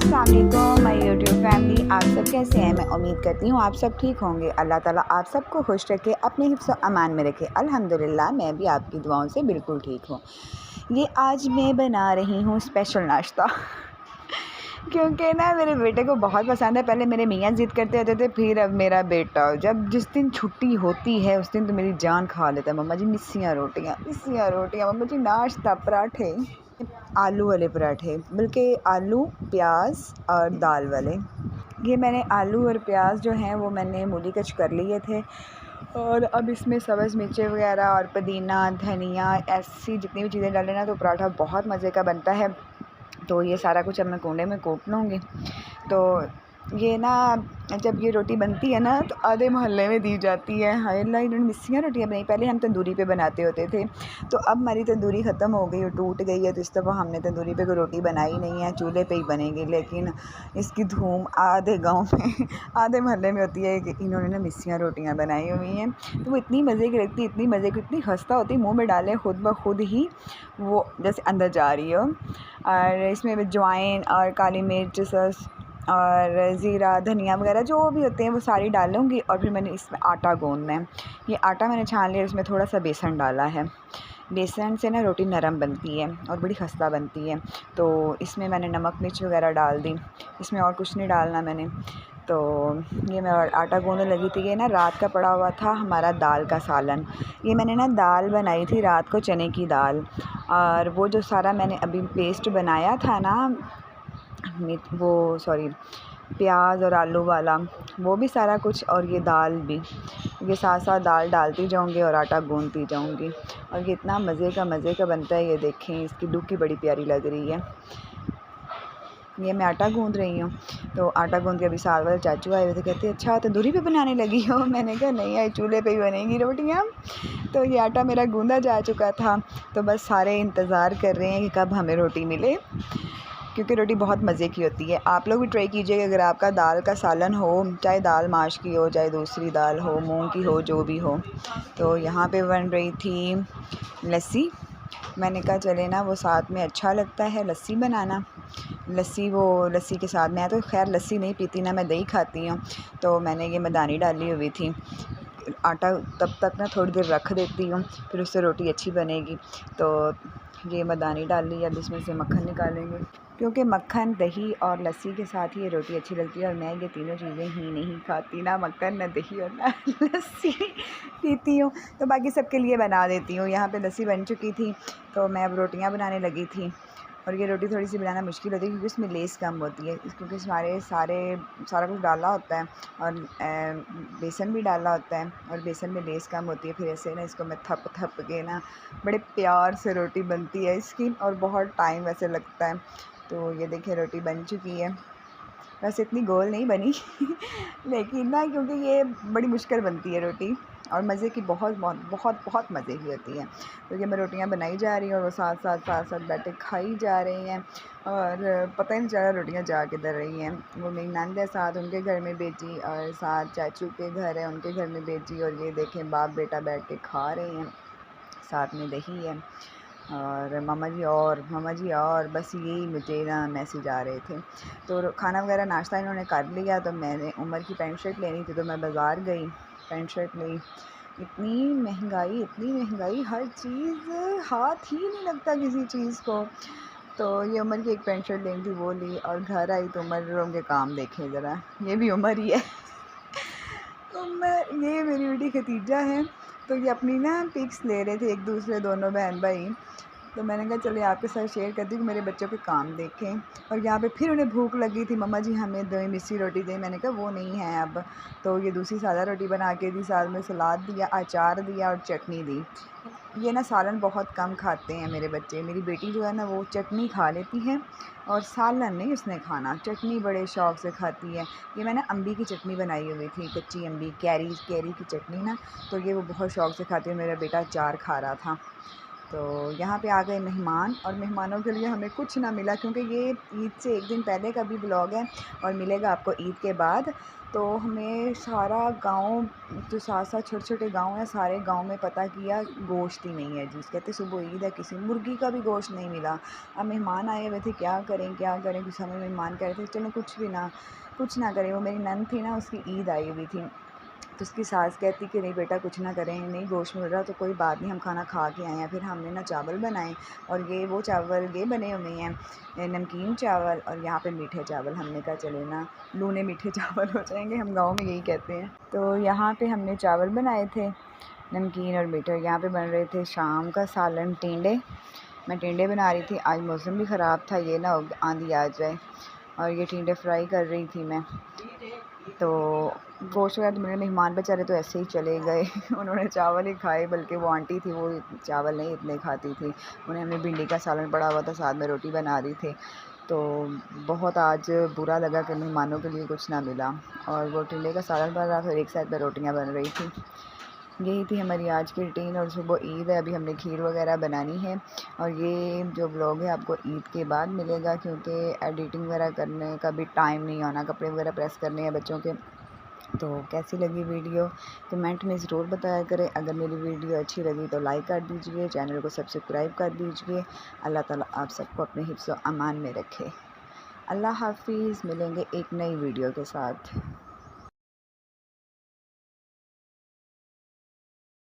अस्सलाम वालेकुम my YouTube family. आप सब कैसे हैं? मैं उम्मीद करती हूँ आप सब ठीक होंगे। अल्लाह ताला आप सबको खुश रखे, अपने हिफ्ज़ अमान में रखे। अल्हम्दुलिल्लाह मैं भी आपकी दुआओं से बिल्कुल ठीक हूँ। ये आज मैं बना रही हूँ स्पेशल नाश्ता क्योंकि ना मेरे बेटे को बहुत पसंद है। पहले मेरे मियाँ ज़िद करते रहते थे, फिर अब मेरा बेटा। जब जिस दिन छुट्टी होती है उस दिन तो मेरी जान खा लेता है। मम्मा जी मिस्सियाँ रोटियाँ, मम्मा जी नाश्ता पराठे, आलू वाले पराठे, बल्कि आलू प्याज और दाल वाले। ये मैंने आलू और प्याज जो हैं वो मैंने मूली कच कर लिए थे, और अब इसमें सब्ज़ मिर्चें वगैरह और पुदीना धनिया ऐसी जितनी भी चीज़ें डालें ना तो पराठा बहुत मज़े का बनता है। तो ये सारा कुछ अब मैं कूंडे में कूट लूँगी। तो ये ना जब ये रोटी बनती है ना तो आधे मोहल्ले में दी जाती है। हाय अल्लाह, इन्होंने मिस्सियाँ रोटियाँ बनाई। पहले हम तंदूरी पे बनाते होते थे, तो अब हमारी तंदूरी ख़त्म हो गई और टूट गई है, तो इस दफ़ा हमने तंदूरी पे कोई रोटी बनाई नहीं है, चूल्हे पे ही बनेगी। लेकिन इसकी धूम आधे गाँव में आधे मोहल्ले में होती है कि इन्होंने ना मिस्सियाँ रोटियाँ बनाई हुई हैं। तो वो इतनी मज़े की लगती, इतनी मज़े की, इतनी खस्ता होती, मुँह में डालें खुद ब खुद ही वो जैसे अंदर जा रही हो। और इसमें अजवाइन और काली मिर्च और ज़ीरा धनिया वगैरह जो भी होते हैं वो सारी डालूँगी। और फिर मैंने इसमें आटा गूँदना है। ये आटा मैंने छान लिया, इसमें थोड़ा सा बेसन डाला है। बेसन से ना रोटी नरम बनती है और बड़ी खस्ता बनती है। तो इसमें मैंने नमक मिर्च वगैरह डाल दी, इसमें और कुछ नहीं डालना मैंने। तो ये मैं आटा गूँदने लगी थी। ये ना रात का पड़ा हुआ था हमारा दाल का सालन। ये मैंने ना दाल बनाई थी रात को, चने की दाल। और वो जो सारा मैंने अभी पेस्ट बनाया था ना प्याज और आलू वाला, वो भी सारा कुछ, और ये दाल भी, ये साथ साथ दाल डालती जाऊँगी और आटा गूँदती जाऊँगी। और ये इतना मज़े का बनता है। ये देखें, इसकी डुबकी बड़ी प्यारी लग रही है। ये मैं आटा गूँद रही हूँ। तो आटा गूँद के अभी साथ वाले चाचू आए हुए थे, कहते अच्छा तंदूरी पे बनाने लगी हो। मैंने कहा नहीं, आई चूल्हे पे ही बनेगी रोटियाँ। तो ये आटा मेरा गूँदा जा चुका था, तो बस सारे इंतज़ार कर रहे हैं कि कब हमें रोटी मिले, क्योंकि रोटी बहुत मज़े की होती है। आप लोग भी ट्राई कीजिएगा। अगर आपका दाल का सालन हो, चाहे दाल माश की हो, चाहे दूसरी दाल हो, मूंग की हो, जो भी हो। तो यहाँ पे बन रही थी लस्सी। मैंने कहा चले ना, वो साथ में अच्छा लगता है लस्सी बनाना। लस्सी के साथ, मैं तो खैर लस्सी नहीं पीती, ना मैं दही खाती हूँ। तो मैंने ये मदानी डाली हुई थी। आटा तब तक ना थोड़ी देर रख देती हूँ, फिर उससे रोटी अच्छी बनेगी। तो ये मदानी डाल ली। अब इसमें से मक्खन निकालेंगे, क्योंकि मक्खन दही और लस्सी के साथ ही ये रोटी अच्छी लगती है। और मैं ये तीनों चीज़ें ही नहीं खाती, ना मक्खन, ना दही और ना लस्सी पीती हूँ। तो बाकी सबके लिए बना देती हूँ। यहाँ पे लस्सी बन चुकी थी, तो मैं अब रोटियाँ बनाने लगी थी। और ये रोटी थोड़ी सी बनाना मुश्किल होती है क्योंकि इसमें लेस कम होती है, क्योंकि सारा कुछ डाला होता है और बेसन भी डाला होता है, और बेसन में लेस कम होती है। फिर ऐसे ना इसको मैं थप थप के ना, बड़े प्यार से रोटी बनती है इसकी, और बहुत टाइम वैसे लगता है। तो ये देखिए रोटी बन चुकी है। वैसे इतनी गोल नहीं बनी लेकिन ना, क्योंकि ये बड़ी मुश्किल बनती है रोटी, और मज़े की बहुत बहुत बहुत बहुत मज़े की होती है। तो ये मैं रोटियां बनाई जा रही हूँ और वो साथ साथ बैठे खाई जा रही हैं, और पता ही नहीं चला रोटियां जा किधर रही हैं। वो मेरी नंद है साथ, उनके घर में भेजी, और साथ चाचू के घर है, उनके घर में भेजी। और ये देखें बाप बेटा बैठ के खा रहे हैं, साथ में दही है। और मामा जी और बस यही मुझे ना मैसेज आ रहे थे। तो खाना वगैरह नाश्ता इन्होंने कर लिया। तो मैंने उमर की पैंट शर्ट लेनी थी, तो मैं बाज़ार गई, पैंट शर्ट ली। इतनी महंगाई, हर चीज़, हाथ ही नहीं लगता किसी चीज़ को। तो ये उमर की एक पैंट शर्ट लेनी थी, वो ली। और घर आई तो उमर के काम देखे ज़रा, ये भी उमर ही है ये मेरी बेटी खतीजा है। तो ये अपनी ना पिक्स ले रहे थे एक दूसरे, दोनों बहन भाई। तो मैंने कहा चलिए आपके साथ शेयर करती हूँ कि मेरे बच्चों के काम देखें। और यहाँ पे फिर उन्हें भूख लगी थी, मम्मा जी हमें दो मिस्सी रोटी दें। मैंने कहा वो नहीं है अब। तो ये दूसरी सादा रोटी बना के दी, साथ में सलाद दिया, अचार दिया और चटनी दी। ये ना सालन बहुत कम खाते हैं मेरे बच्चे। मेरी बेटी जो है ना वो चटनी खा लेती है, और सालन नहीं उसने खाना, चटनी बड़े शौक़ से खाती है। ये मैंने अम्बी की चटनी बनाई हुई थी, कच्ची अम्बी, कैरी की चटनी ना, तो ये वो बहुत शौक़ से खाती है। मेरा बेटा अचार खा रहा था। तो यहाँ पे आ गए मेहमान, और मेहमानों के लिए हमें कुछ ना मिला, क्योंकि ये ईद से एक दिन पहले का भी ब्लॉग है और मिलेगा आपको ईद के बाद। तो हमें सारा गांव, जो साथ साथ छोटे छोटे गांव हैं, सारे गांव में पता किया, गोश्त ही नहीं है जी। कहते सुबह ईद है, किसी मुर्गी का भी गोश्त नहीं मिला। अब मेहमान आए हुए थे, क्या करें क्या करें। कुछ हमें मेहमान कह रहे थे चलो कुछ ना करें। वो मेरी नंद थी ना, उसकी ईद आई हुई थी, तो उसकी सास कहती कि नहीं बेटा कुछ ना करें, नहीं गोश्त मिल रहा तो कोई बात नहीं, हम खाना खा के आए हैं। फिर हमने ना चावल बनाए, और ये वो चावल ये बने हुए हैं नमकीन चावल, और यहाँ पे मीठे चावल। हमने कहा चले ना लूने मीठे चावल हो जाएंगे, हम गांव में यही कहते हैं। तो यहाँ पे हमने चावल बनाए थे नमकीन और मीठे। यहाँ पे बन रहे थे शाम का सालन, टींडे। मैं टींडे बना रही थी, आज मौसम भी ख़राब था, ये ना आंधी आ जाए। और ये टींडे फ्राई कर रही थी मैं। तो गोश्त वगैरह तो मेरे मेहमान बेचारे तो ऐसे ही चले गए उन्होंने चावल ही खाए, बल्कि वो आंटी थी वो चावल नहीं इतने खाती थी। उन्हें हमने भिंडी का सालन पड़ा हुआ था, साथ में रोटी बना रही थी। तो बहुत आज बुरा लगा कि मेहमानों के लिए कुछ ना मिला, और वो टिंडे का सालन बन रहा था और एक साइड पर रोटियां बन रही थी। यही थी हमारी आज की रूटीन। और सुबह ईद है, अभी हमने खीर वगैरह बनानी है, और ये जो ब्लॉग है आपको ईद के बाद मिलेगा, क्योंकि एडिटिंग वगैरह करने का भी टाइम नहीं होना, कपड़े वगैरह प्रेस करने हैं बच्चों के। तो कैसी लगी वीडियो कमेंट में ज़रूर बताया करें। अगर मेरी वीडियो अच्छी लगी तो लाइक कर दीजिए, चैनल को सब्सक्राइब कर दीजिए। अल्लाह ताला आप सबको अपने हिफ्ज़ व अमान में रखे। अल्लाह हाफिज़, मिलेंगे एक नई वीडियो के साथ।